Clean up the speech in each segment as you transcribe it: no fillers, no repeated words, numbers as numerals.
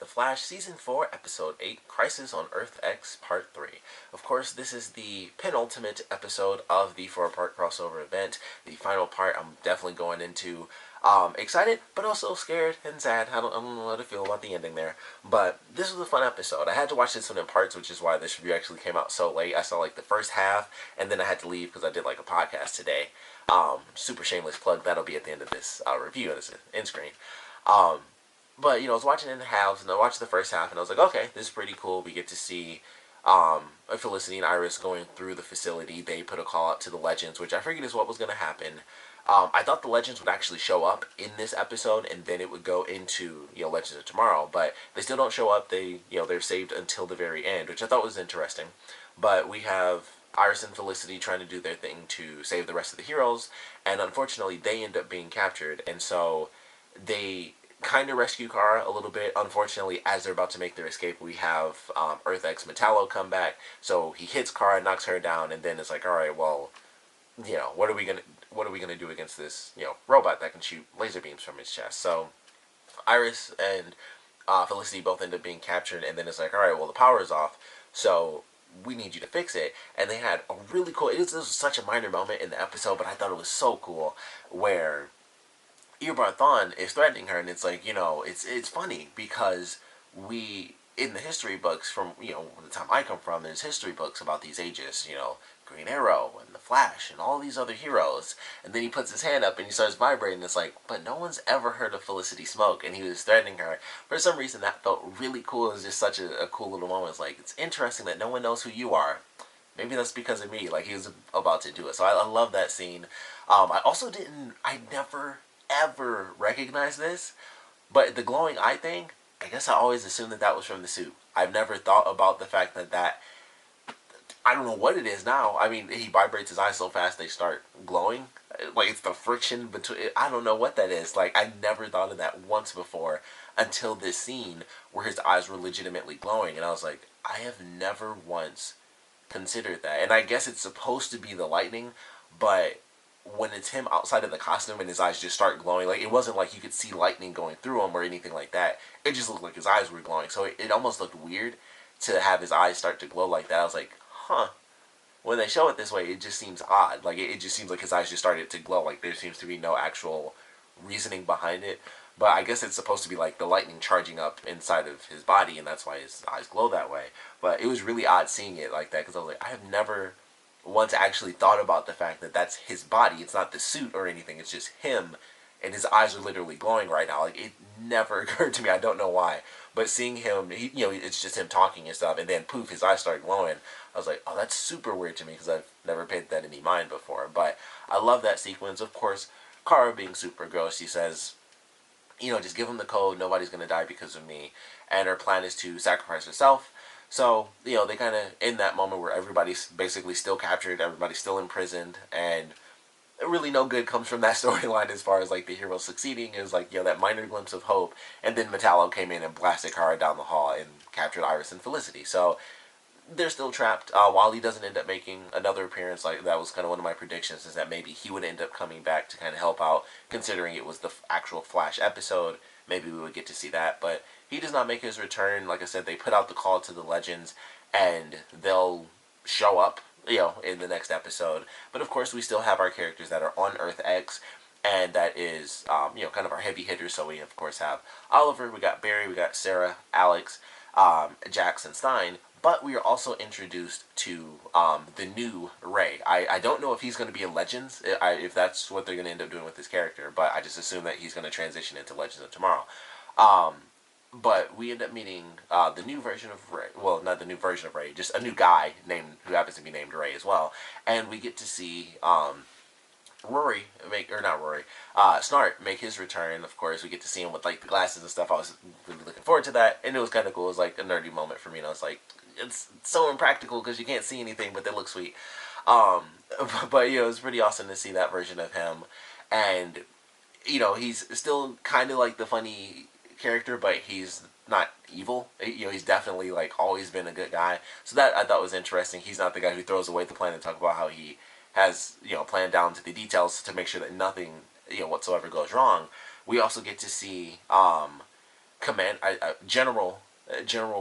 The Flash Season 4, Episode 8, Crisis on Earth X, Part 3. Of course, this is the penultimate episode of the 4-part crossover event. The final part I'm definitely going into excited, but also scared and sad. I don't know how to feel about the ending there. But this was a fun episode. I had to watch this one in parts, which is why this review actually came out so late. I saw like the first half, and then I had to leave because I did like a podcast today. Super shameless plug. That'll be at the end of this review. This is end screen. But, I was watching it in halves, and I watched the first half, and I was like, okay, this is pretty cool. We get to see Felicity and Iris going through the facility. They put a call out to the Legends, which I figured is what was going to happen. I thought the Legends would actually show up in this episode, and then it would go into, Legends of Tomorrow. But they still don't show up. They're saved until the very end, which I thought was interesting. But we have Iris and Felicity trying to do their thing to save the rest of the heroes, and unfortunately, they end up being captured, and so they kind of rescue Kara a little bit. Unfortunately, as they're about to make their escape, we have Earth X Metallo come back. So he hits Kara, knocks her down, and then it's like, all right, well, what are we gonna do against this robot that can shoot laser beams from its chest? So Iris and Felicity both end up being captured, and then it's like, all right, well, the power is off, so we need you to fix it. And they had a really cool. This was such a minor moment in the episode, but I thought it was so cool where Eobard Thawne is threatening her, and it's like, it's funny because we, in the history books from, the time I come from, there's history books about these ages, Green Arrow and the Flash and all these other heroes, and then he puts his hand up and he starts vibrating, and it's like, but no one's ever heard of Felicity Smoke, and he was threatening her. For some reason, that felt really cool. It was just such a cool little moment. It's like, it's interesting that no one knows who you are. Maybe that's because of me, like he was about to do it. So I love that scene. I never ever recognize this, but the glowing eye thing, I guess I always assumed that was from the suit. I've never thought about the fact that I don't know what it is now. I mean, he vibrates his eyes so fast they start glowing. Like, it's the friction between, I don't know what that is. Like, I never thought of that once before until this scene where his eyes were legitimately glowing, and I was like, I have never once considered that. And I guess it's supposed to be the lightning, but when it's him outside of the costume and his eyes just start glowing, like, it wasn't like you could see lightning going through him or anything like that. It just looked like his eyes were glowing. So it almost looked weird to have his eyes start to glow like that. I was like, huh. When they show it this way, it just seems odd. Like, it just seems like his eyes just started to glow. Like, there seems to be no actual reasoning behind it. But I guess it's supposed to be like the lightning charging up inside of his body, and that's why his eyes glow that way. But it was really odd seeing it like that, because I was like, I have never once actually thought about the fact that that's his body. It's not the suit or anything. It's just him, and his eyes are literally glowing right now. Like, it never occurred to me. I don't know why. But seeing him, it's just him talking and stuff, and then poof, his eyes start glowing. I was like, oh, that's super weird to me because I've never paid that any mind before. But I love that sequence. Of course, Kara being Supergirl, she says, just give him the code. Nobody's going to die because of me. And her plan is to sacrifice herself. So, they kind of, in that moment where everybody's basically still captured, everybody's still imprisoned, and really no good comes from that storyline as far as, like, the hero succeeding. It was like, that minor glimpse of hope. And then Metallo came in and blasted Kara down the hall and captured Iris and Felicity. So they're still trapped. Wally doesn't end up making another appearance. Like, that was kind of one of my predictions, is that maybe he would end up coming back to kind of help out, considering it was the actual Flash episode. Maybe we would get to see that, but he does not make his return. Like I said, they put out the call to the Legends, and they'll show up, in the next episode. But of course, we still have our characters that are on Earth X, and that is, kind of our heavy hitters. So we, of course, have Oliver, we got Barry, we got Sarah, Alex, Jackson Stein. But we are also introduced to the new Ray. I don't know if he's going to be in Legends, if that's what they're going to end up doing with this character, but I just assume that he's going to transition into Legends of Tomorrow. But we end up meeting the new version of Ray. Well, not the new version of Ray, just a new guy who happens to be named Ray as well. And we get to see Snart make his return. Of course, we get to see him with, like, the glasses and stuff. I was really looking forward to that, and it was kind of cool. It was like a nerdy moment for me, and I was like, it's so impractical because you can't see anything, but they look sweet. But it was pretty awesome to see that version of him, and he's still kind of like the funny character, but he's not evil. He's definitely, like, always been a good guy. So that I thought was interesting. He's not the guy who throws away the plan and talk about how he has planned down to the details to make sure that nothing whatsoever goes wrong. We also get to see General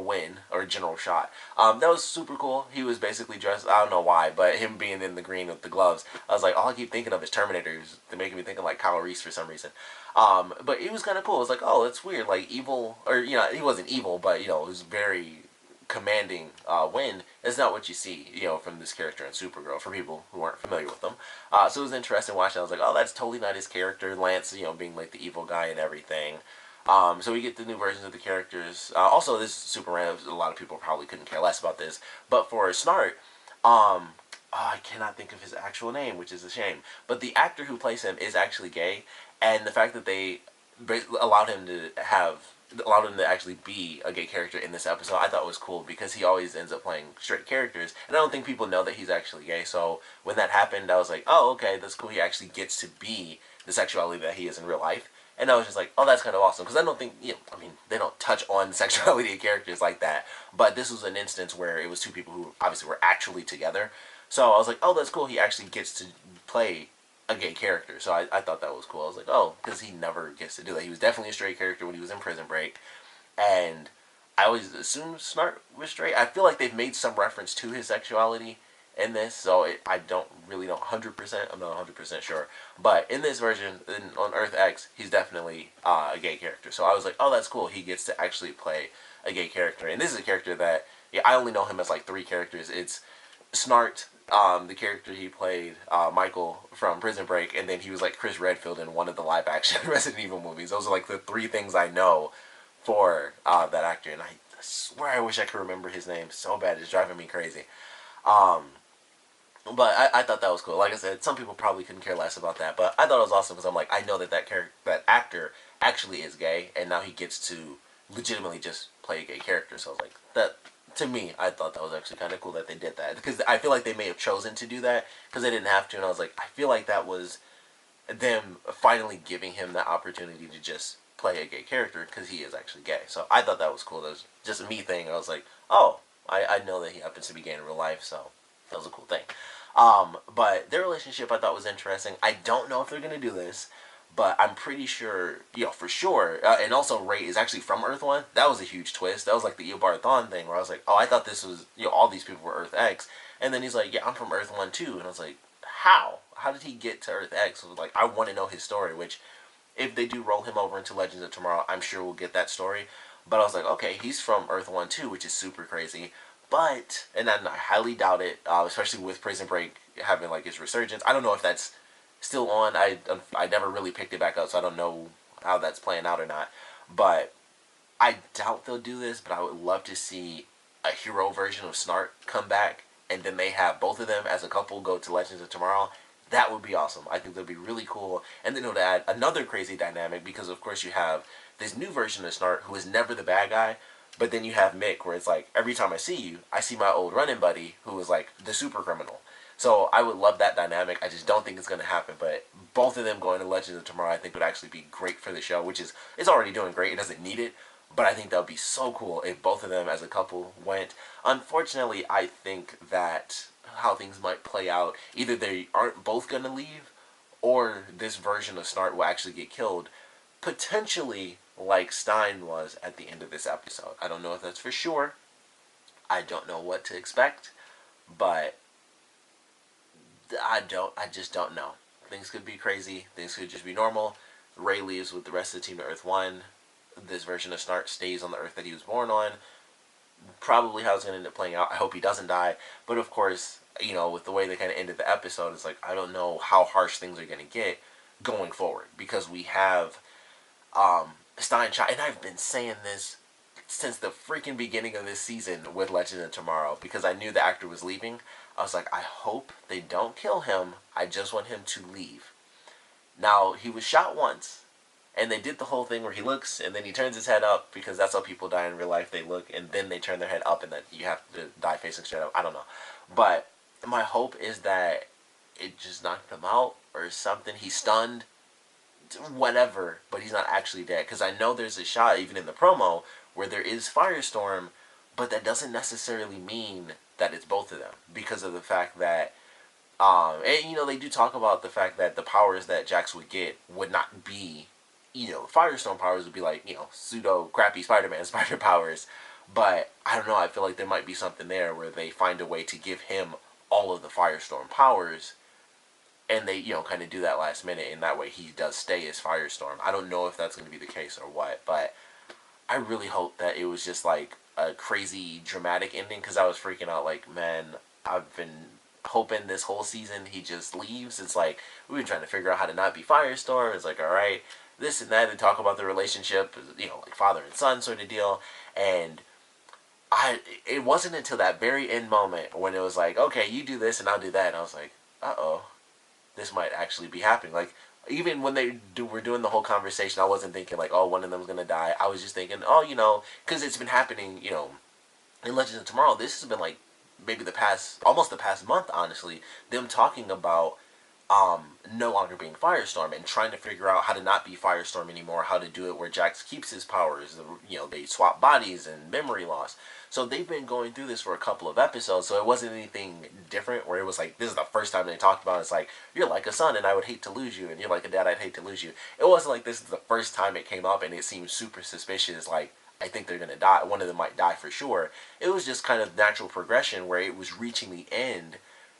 Win or General Shot. That was super cool. He was basically dressed. I don't know why, but him being in the green with the gloves, I was like, all I keep thinking of is Terminator. They're making me think of like Kyle Reese for some reason. But it was kind of cool. It was like, oh, that's weird. Like evil, or he wasn't evil, but it was very commanding. Win is not what you see, from this character in Supergirl. For people who aren't familiar with them, so it was interesting watching. I was like, oh, that's totally not his character. Lance, being like the evil guy and everything. So we get the new versions of the characters. Also, this is super random. A lot of people probably couldn't care less about this. But for S.T.A.R, I cannot think of his actual name, which is a shame. But the actor who plays him is actually gay. And the fact that they allowed him to actually be a gay character in this episode, I thought was cool because he always ends up playing straight characters. And I don't think people know that he's actually gay. So when that happened, I was like, oh, okay, that's cool. He actually gets to be the sexuality that he is in real life. And I was just like, oh, that's kind of awesome. Because I don't think, they don't touch on sexuality of characters like that. But this was an instance where it was two people who obviously were actually together. So I was like, oh, that's cool. He actually gets to play a gay character. So I thought that was cool. I was like, oh, because he never gets to do that. He was definitely a straight character when he was in Prison Break. And I always assumed S.T.A.R was straight. I feel like they've made some reference to his sexuality in this, so I don't really know 100%. I'm not 100% sure. But in this version, on Earth X, he's definitely a gay character. So I was like, oh, that's cool. He gets to actually play a gay character. And this is a character that, I only know him as like 3 characters. It's Snart, the character he played, Michael from Prison Break, and then he was like Chris Redfield in one of the live-action Resident Evil movies. Those are like the 3 things I know for that actor. And I swear I wish I could remember his name so bad. It's driving me crazy. But I thought that was cool. Like I said, some people probably couldn't care less about that, but I thought it was awesome because I'm like, I know that actor actually is gay, and now he gets to legitimately just play a gay character. So I was like, that to me, I thought that was actually kind of cool that they did that because I feel like they may have chosen to do that because they didn't have to, and I was like, I feel like that was them finally giving him the opportunity to just play a gay character because he is actually gay. So I thought that was cool. That was just a me thing. I was like, oh, I know that he happens to be gay in real life, so that was a cool thing. But their relationship I thought was interesting. I don't know if they're going to do this, but I'm pretty sure, for sure. And also Ray is actually from Earth 1. That was a huge twist. That was like the Eobard Thawne thing where I was like, oh, I thought this was, all these people were Earth X. And then he's like, yeah, I'm from Earth 1 too. And I was like, how? How did he get to Earth X? I was like, I want to know his story, which if they do roll him over into Legends of Tomorrow, I'm sure we'll get that story. But I was like, okay, he's from Earth 1 too, which is super crazy. But, and I highly doubt it, especially with Prison Break having like its resurgence. I don't know if that's still on. I never really picked it back up, so I don't know how that's playing out or not. But I doubt they'll do this, but I would love to see a hero version of Snart come back, and then they have both of them as a couple go to Legends of Tomorrow. That would be awesome. I think that would be really cool. And then it would add another crazy dynamic because, of course, you have this new version of Snart who is never the bad guy. But then you have Mick, where it's like, every time I see you, I see my old running buddy, who was like the super criminal. So I would love that dynamic. I just don't think it's going to happen. But both of them going to Legends of Tomorrow, I think would actually be great for the show, which is, it's already doing great. It doesn't need it. But I think that would be so cool if both of them as a couple went. Unfortunately, I think that how things might play out, either they aren't both going to leave, or this version of Snart will actually get killed. Potentially like Stein was at the end of this episode. I don't know if that's for sure. I don't know what to expect, but I just don't know. Things could be crazy. Things could just be normal. Ray leaves with the rest of the team to Earth 1. This version of Snart stays on the Earth that he was born on. Probably how it's going to end up playing out. I hope he doesn't die. But of course, with the way they kind of ended the episode, it's like, I don't know how harsh things are going to get going forward. Because we have Stein shot, and I've been saying this since the freaking beginning of this season with Legend of Tomorrow, because I knew the actor was leaving. I was like, I hope they don't kill him. I just want him to leave. Now, he was shot once, and they did the whole thing where he looks, and then he turns his head up, because that's how people die in real life. They look, and then they turn their head up, and that you have to die facing straight up. I don't know. But my hope is that it just knocked him out, or something. He's stunned. Whatever, but he's not actually dead. Because I know there's a shot, even in the promo, where there is Firestorm, but that doesn't necessarily mean that it's both of them. Because of the fact that, and they do talk about the fact that the powers that Jax would get would not be Firestorm powers would be like, pseudo crappy Spider-Man spider powers. But I don't know, I feel like there might be something there where they find a way to give him all of the Firestorm powers, and they, kind of do that last minute, and that way he does stay as Firestorm. I don't know if that's going to be the case or what, but I really hope that it was just like a crazy dramatic ending, because I was freaking out like, man, I've been hoping this whole season he just leaves. It's like we've been trying to figure out how to not be Firestorm. It's like, all right, this and that, and talk about the relationship, like father and son sort of deal. And it wasn't until that very end moment when it was like, okay, you do this and I'll do that, and I was like, uh-oh, this might actually be happening. Like, even when were doing the whole conversation, I wasn't thinking like, oh, one of them's gonna die. I was just thinking, oh, because it's been happening, in Legends of Tomorrow. This has been like maybe almost the past month, honestly, them talking about no longer being Firestorm and trying to figure out how to not be Firestorm anymore, how to do it where Jax keeps his powers. They swap bodies and memory loss. So they've been going through this for a couple of episodes, so it wasn't anything different where it was like, this is the first time they talked about it. It's like, you're like a son and I would hate to lose you, and you're like a dad, I'd hate to lose you. It wasn't like this is the first time it came up and it seemed super suspicious, like, I think they're going to die. One of them might die for sure. It was just kind of natural progression where it was reaching the end,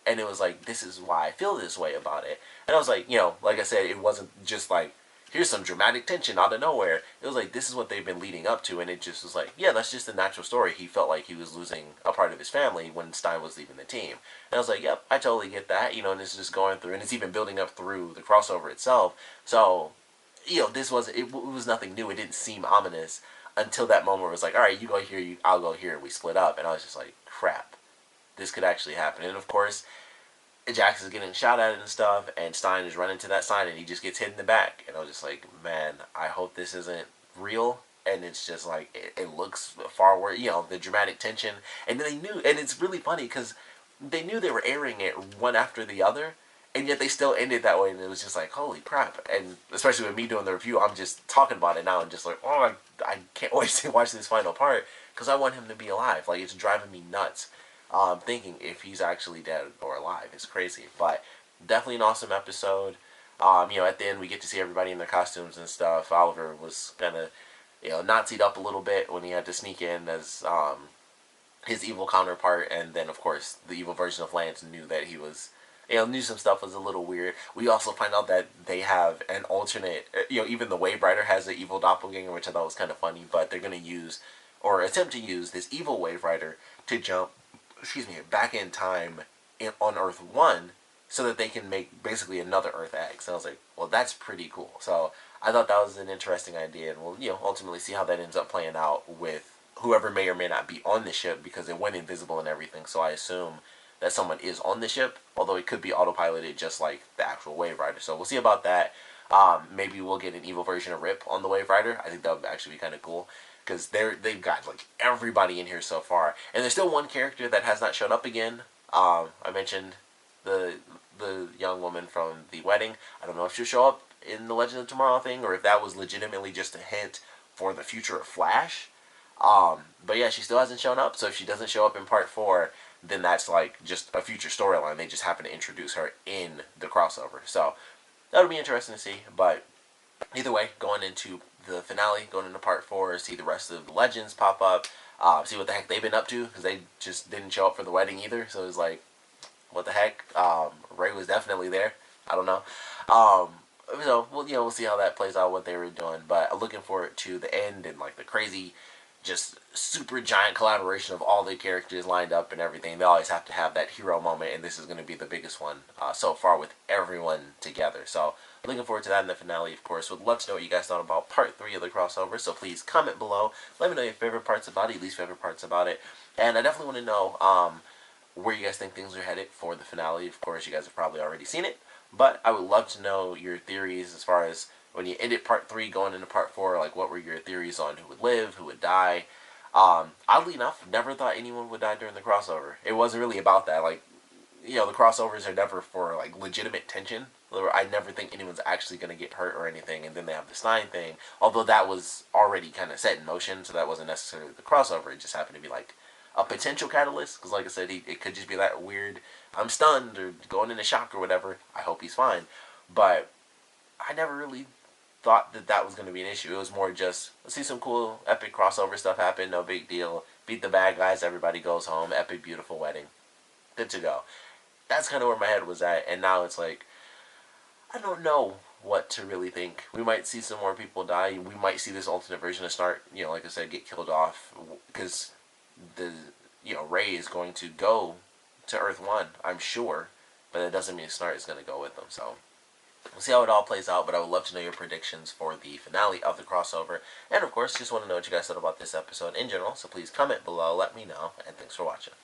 and it was like, this is why I feel this way about it. And I was like, like I said, it wasn't just like, here's some dramatic tension out of nowhere. It was like, this is what they've been leading up to, and it just was like, yeah, that's just a natural story. He felt like he was losing a part of his family when Stein was leaving the team. And I was like, yep, I totally get that, and it's just going through, and it's even building up through the crossover itself. So, it was nothing new. It didn't seem ominous until that moment where it was like, all right, you go here, I'll go here, and we split up. And I was just like, crap, this could actually happen. And of course, Jax is getting shot at and stuff, and Stein is running to that sign, and he just gets hit in the back. And I was just like, man, I hope this isn't real. And it's just like, it looks far worse, the dramatic tension. And they knew, and it's really funny, because they knew they were airing it one after the other, and yet they still ended that way, and it was just like, holy crap. And especially with me doing the review, I'm just talking about it now, and just like, oh, I can't wait to watch this final part, because I want him to be alive. Like, it's driving me nuts. Thinking if he's actually dead or alive. It's crazy. But definitely an awesome episode. At the end we get to see everybody in their costumes and stuff. Oliver was kind of, Nazi'd up a little bit when he had to sneak in as his evil counterpart, and then of course the evil version of Lance knew that he was, knew some stuff was a little weird. We also find out that they have an alternate, even the Wave Rider has an evil doppelganger, which I thought was kind of funny, but they're going to use, or attempt to use, this evil Wave Rider to jump back in time on Earth 1 so that they can make basically another Earth X. And I was like, well, that's pretty cool. So I thought that was an interesting idea, and we'll, ultimately see how that ends up playing out with whoever may or may not be on the ship, because it went invisible and everything, so I assume that someone is on the ship, although it could be autopiloted just like the actual Wave Rider. So we'll see about that. Maybe we'll get an evil version of Rip on the Wave Rider. I think that would actually be kind of cool, because they've got like everybody in here so far, and there's still one character that has not shown up again. I mentioned the young woman from the wedding. I don't know if she'll show up in the Legend of Tomorrow thing, or if that was legitimately just a hint for the future of Flash. But yeah, she still hasn't shown up. So if she doesn't show up in part 4, then that's like just a future storyline. They just happen to introduce her in the crossover. So that'll be interesting to see. But either way, going into the finale, going into part 4, see the rest of the legends pop up, see what the heck they've been up to, because they just didn't show up for the wedding either. So it was like, what the heck? Ray was definitely there. I don't know. So we'll see how that plays out, what they were doing. But I'm looking forward to the end and like the crazy, just super giant collaboration of all the characters lined up and everything. They always have to have that hero moment, and this is going to be the biggest one so far with everyone together. So looking forward to that in the finale, of course. Would love to know what you guys thought about part 3 of the crossover, so please comment below. Let me know your favorite parts about it, least favorite parts about it. And I definitely want to know where you guys think things are headed for the finale. Of course, you guys have probably already seen it, but I would love to know your theories as far as when you ended part 3 going into part 4, like what were your theories on who would live, who would die. Oddly enough, never thought anyone would die during the crossover. It wasn't really about that. Like, the crossovers are never for like legitimate tension. I never think anyone's actually going to get hurt or anything, and then they have the Stein thing, although that was already kind of set in motion, so that wasn't necessarily the crossover. It just happened to be like a potential catalyst, because like I said, it could just be that weird, I'm stunned or going into shock or whatever. I hope he's fine, but I never really thought that that was going to be an issue. It was more just, let's see some cool, epic crossover stuff happen, no big deal. Beat the bad guys, everybody goes home, epic, beautiful wedding. Good to go. That's kind of where my head was at, and now it's like, I don't know what to really think. We might see some more people die. We might see this alternate version of S.T.A.R, like I said, get killed off because the Ray is going to go to Earth 1, I'm sure, but that doesn't mean S.T.A.R is going to go with them. So we'll see how it all plays out, but I would love to know your predictions for the finale of the crossover. And of course, just want to know what you guys thought about this episode in general, so please comment below, let me know, and thanks for watching.